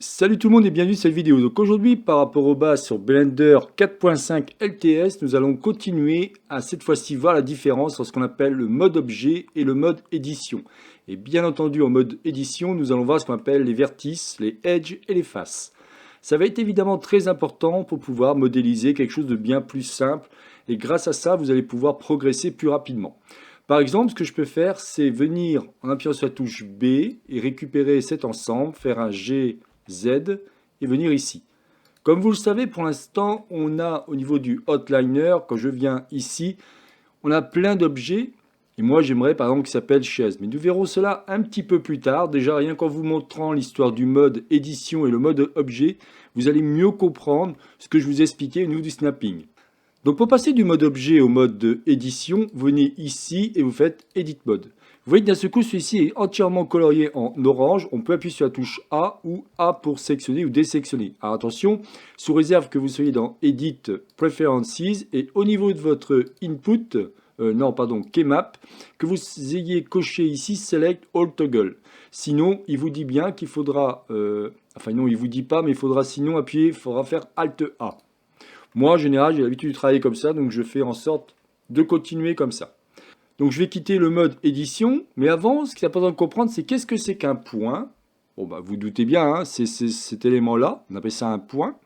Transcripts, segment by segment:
Salut tout le monde et bienvenue sur cette vidéo. Donc aujourd'hui, par rapport aux bases sur Blender 4.5 LTS, nous allons continuer à cette fois-ci voir la différence entre ce qu'on appelle le mode objet et le mode édition. Et bien entendu, en mode édition, nous allons voir ce qu'on appelle les vertices, les edges et les faces. Ça va être évidemment très important pour pouvoir modéliser quelque chose de bien plus simple. Et grâce à ça, vous allez pouvoir progresser plus rapidement. Par exemple, ce que je peux faire, c'est venir en appuyant sur la touche B et récupérer cet ensemble, faire un G Z et venir ici. Comme vous le savez, pour l'instant, on a au niveau du outliner, quand je viens ici, on a plein d'objets. Et moi, j'aimerais par exemple qu'il s'appelle chaise. Mais nous verrons cela un petit peu plus tard. Déjà, rien qu'en vous montrant l'histoire du mode édition et le mode objet, vous allez mieux comprendre ce que je vous ai expliqué au niveau du snapping. Donc pour passer du mode objet au mode de édition, vous venez ici et vous faites Edit Mode. Vous voyez que d'un seul coup, celui-ci est entièrement colorié en orange. On peut appuyer sur la touche A ou A pour sélectionner ou désélectionner. Alors attention, sous réserve que vous soyez dans Edit Preferences et au niveau de votre input, Keymap, que vous ayez coché ici Select All Toggle. Sinon, il vous dit bien qu'il faudra, non, il vous dit pas, mais il faudra sinon appuyer, il faudra faire Alt A. Moi, en général, j'ai l'habitude de travailler comme ça, donc je fais en sorte de continuer comme ça. Donc je vais quitter le mode édition, mais avant, ce qu'il est important de comprendre, c'est qu'est-ce que c'est qu'un point. Bon, bah, vous doutez bien, hein, c'est cet élément-là, on appelle ça un point.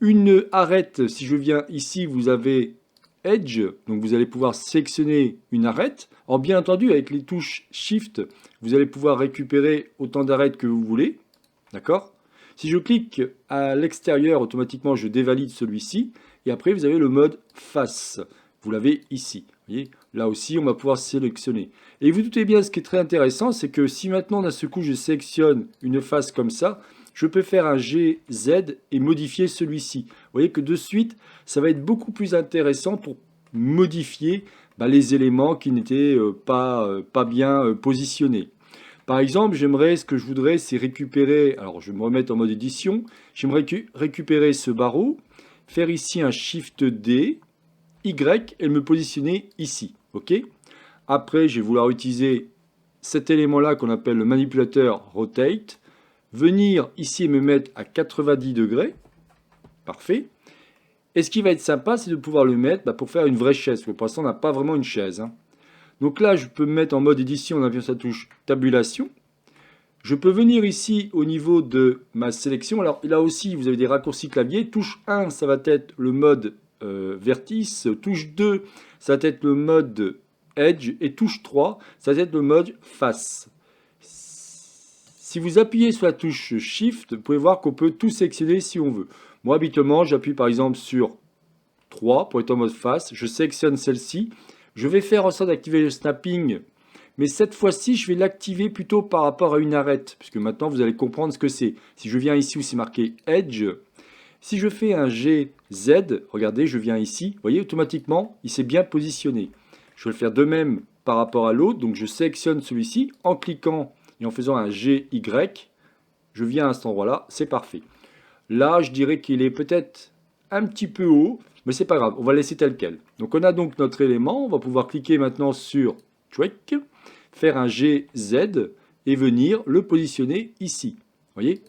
Une arête, si je viens ici, vous avez Edge, donc vous allez pouvoir sélectionner une arête. Alors bien entendu, avec les touches Shift, vous allez pouvoir récupérer autant d'arêtes que vous voulez, d'accord? Si je clique à l'extérieur, automatiquement je dévalide celui-ci, et après vous avez le mode face. Vous l'avez ici. Vous voyez, là aussi, on va pouvoir sélectionner. Et vous doutez bien, ce qui est très intéressant, c'est que si maintenant, d'un seul coup, je sélectionne une face comme ça, je peux faire un GZ et modifier celui-ci. Vous voyez que de suite, ça va être beaucoup plus intéressant pour modifier les éléments qui n'étaient pas bien positionnés. Par exemple, ce que je voudrais, c'est récupérer, alors je vais me remettre en mode édition, j'aimerais récupérer ce barreau, faire ici un Shift D, Y et me positionner ici. Ok. Après, je vais vouloir utiliser cet élément-là qu'on appelle le manipulateur Rotate, venir ici et me mettre à 90 degrés. Parfait. Et ce qui va être sympa, c'est de pouvoir le mettre pour faire une vraie chaise. Pour l'instant, on n'a pas vraiment une chaise. Donc là, je peux me mettre en mode édition en appuyant sur la touche tabulation. Je peux venir ici au niveau de ma sélection. Alors là aussi, vous avez des raccourcis clavier. Touche 1, ça va être le mode vertice. Touche 2, ça va être le mode edge. Et touche 3, ça va être le mode face. Si vous appuyez sur la touche Shift, vous pouvez voir qu'on peut tout sélectionner si on veut. Moi, habituellement, j'appuie par exemple sur 3 pour être en mode face. Je sélectionne celle-ci. Je vais faire en sorte d'activer le snapping. Mais cette fois-ci, je vais l'activer plutôt par rapport à une arête. Puisque maintenant, vous allez comprendre ce que c'est. Si je viens ici où c'est marqué Edge, si je fais un GZ, regardez, je viens ici. Vous voyez, automatiquement, il s'est bien positionné. Je vais le faire de même par rapport à l'autre. Donc, je sélectionne celui-ci en cliquant et en faisant un GY. Je viens à cet endroit-là. C'est parfait. Là, je dirais qu'il est peut-être un petit peu haut. Mais c'est pas grave. On va le laisser tel quel. Donc, on a donc notre élément. On va pouvoir cliquer maintenant sur Track, faire un GZ et venir le positionner ici. Vous voyez?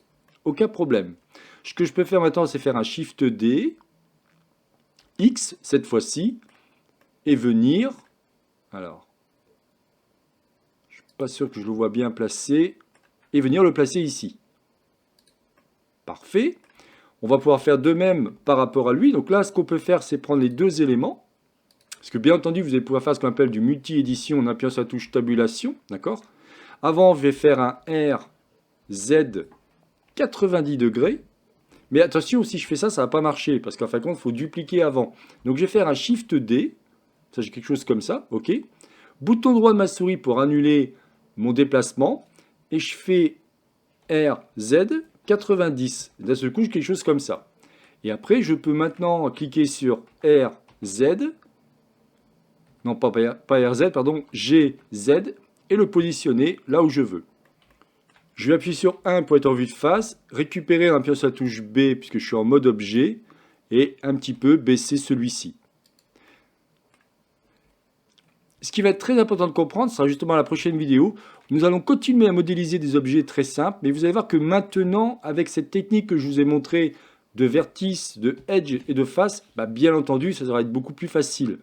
Aucun problème. Ce que je peux faire maintenant, c'est faire un Shift D, X cette fois-ci, et venir. Alors, je ne suis pas sûr que je le vois bien placé, et venir le placer ici. Parfait. On va pouvoir faire de même par rapport à lui. Donc là, ce qu'on peut faire, c'est prendre les deux éléments. Parce que bien entendu, vous allez pouvoir faire ce qu'on appelle du multi-édition en appuyant sur la touche tabulation. D'accord? Avant, je vais faire un RZ 90 degrés. Mais attention, si je fais ça, ça ne va pas marcher. Parce qu'en fin de compte, il faut dupliquer avant. Donc je vais faire un Shift D. Ça, j'ai quelque chose comme ça. OK. Bouton droit de ma souris pour annuler mon déplacement. Et je fais RZ 90. D'un seul coup, j'ai quelque chose comme ça. Et après, je peux maintenant cliquer sur RZ. Non, pas RZ, pardon, GZ. Et le positionner là où je veux. Je vais appuyer sur 1 pour être en vue de face, récupérer en appuyant sur la touche B puisque je suis en mode objet, et un petit peu baisser celui-ci. Ce qui va être très important de comprendre, ce sera justement la prochaine vidéo. Nous allons continuer à modéliser des objets très simples, mais vous allez voir que maintenant, avec cette technique que je vous ai montrée de vertice, de edge et de face, bien entendu, ça va être beaucoup plus facile.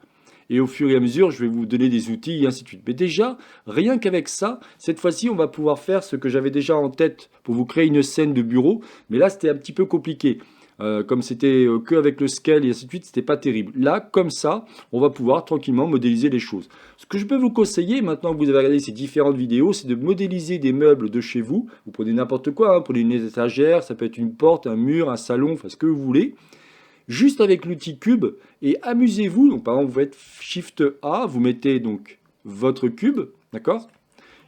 Et au fur et à mesure, je vais vous donner des outils et ainsi de suite. Mais déjà, rien qu'avec ça, cette fois-ci, on va pouvoir faire ce que j'avais déjà en tête pour vous créer une scène de bureau. Mais là, c'était un petit peu compliqué. Comme c'était que avec le scale et ainsi de suite, c'était pas terrible. Là, comme ça, on va pouvoir tranquillement modéliser les choses. Ce que je peux vous conseiller, maintenant que vous avez regardé ces différentes vidéos, c'est de modéliser des meubles de chez vous. Vous prenez n'importe quoi, hein, prenez une étagère, ça peut être une porte, un mur, un salon, enfin ce que vous voulez. Juste avec l'outil cube et amusez-vous. Donc par exemple, vous faites Shift A, vous mettez donc votre cube, d'accord?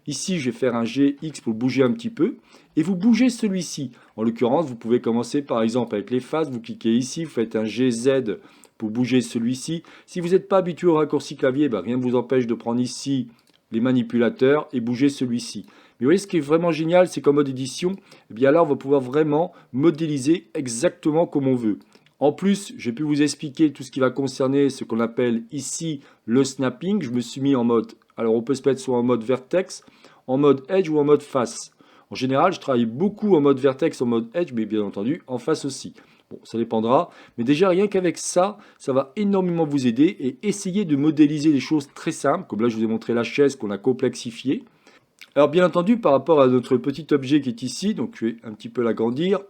Ici, je vais faire un GX pour bouger un petit peu. Et vous bougez celui-ci. En l'occurrence, vous pouvez commencer par exemple avec les faces. Vous cliquez ici, vous faites un GZ pour bouger celui-ci. Si vous n'êtes pas habitué au raccourci clavier, rien ne vous empêche de prendre ici les manipulateurs et bouger celui-ci. Mais vous voyez, ce qui est vraiment génial, c'est qu'en mode édition, là, on va pouvoir vraiment modéliser exactement comme on veut. En plus, j'ai pu vous expliquer tout ce qui va concerner ce qu'on appelle ici le snapping. Je me suis mis en mode, alors on peut se mettre soit en mode vertex, en mode edge ou en mode face. En général, je travaille beaucoup en mode vertex, en mode edge, mais bien entendu en face aussi. Bon, ça dépendra, mais déjà rien qu'avec ça, ça va énormément vous aider et essayer de modéliser des choses très simples, comme là je vous ai montré la chaise qu'on a complexifiée. Alors bien entendu, par rapport à notre petit objet qui est ici, donc je vais un petit peu l'agrandir,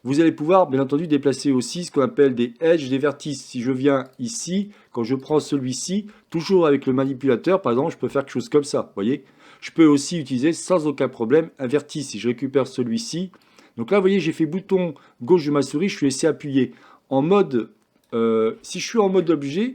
vous allez pouvoir bien entendu déplacer aussi ce qu'on appelle des edges, des vertices. Si je viens ici, quand je prends celui-ci, toujours avec le manipulateur, par exemple, je peux faire quelque chose comme ça, vous voyez. Je peux aussi utiliser sans aucun problème un vertice. Si je récupère celui-ci, donc là, vous voyez, j'ai fait bouton gauche de ma souris, je suis laissé appuyer. En mode, si je suis en mode objet,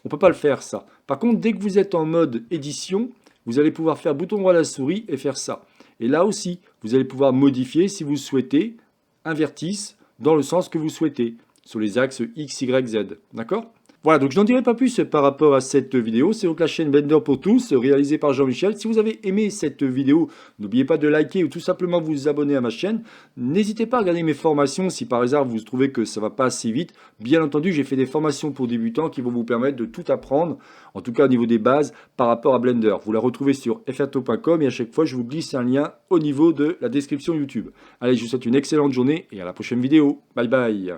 on ne peut pas le faire ça. Par contre, dès que vous êtes en mode édition, vous allez pouvoir faire bouton droit de la souris et faire ça. Et là aussi, vous allez pouvoir modifier, si vous souhaitez, un vertice dans le sens que vous souhaitez, sur les axes X, Y, Z. D'accord ? Voilà, donc je n'en dirai pas plus par rapport à cette vidéo. C'est donc la chaîne Blender pour tous, réalisée par Jean-Michel. Si vous avez aimé cette vidéo, n'oubliez pas de liker ou tout simplement vous abonner à ma chaîne. N'hésitez pas à regarder mes formations si par hasard vous trouvez que ça ne va pas assez vite. Bien entendu, j'ai fait des formations pour débutants qui vont vous permettre de tout apprendre, en tout cas au niveau des bases, par rapport à Blender. Vous la retrouvez sur frto.com et à chaque fois, je vous glisse un lien au niveau de la description YouTube. Allez, je vous souhaite une excellente journée et à la prochaine vidéo. Bye bye.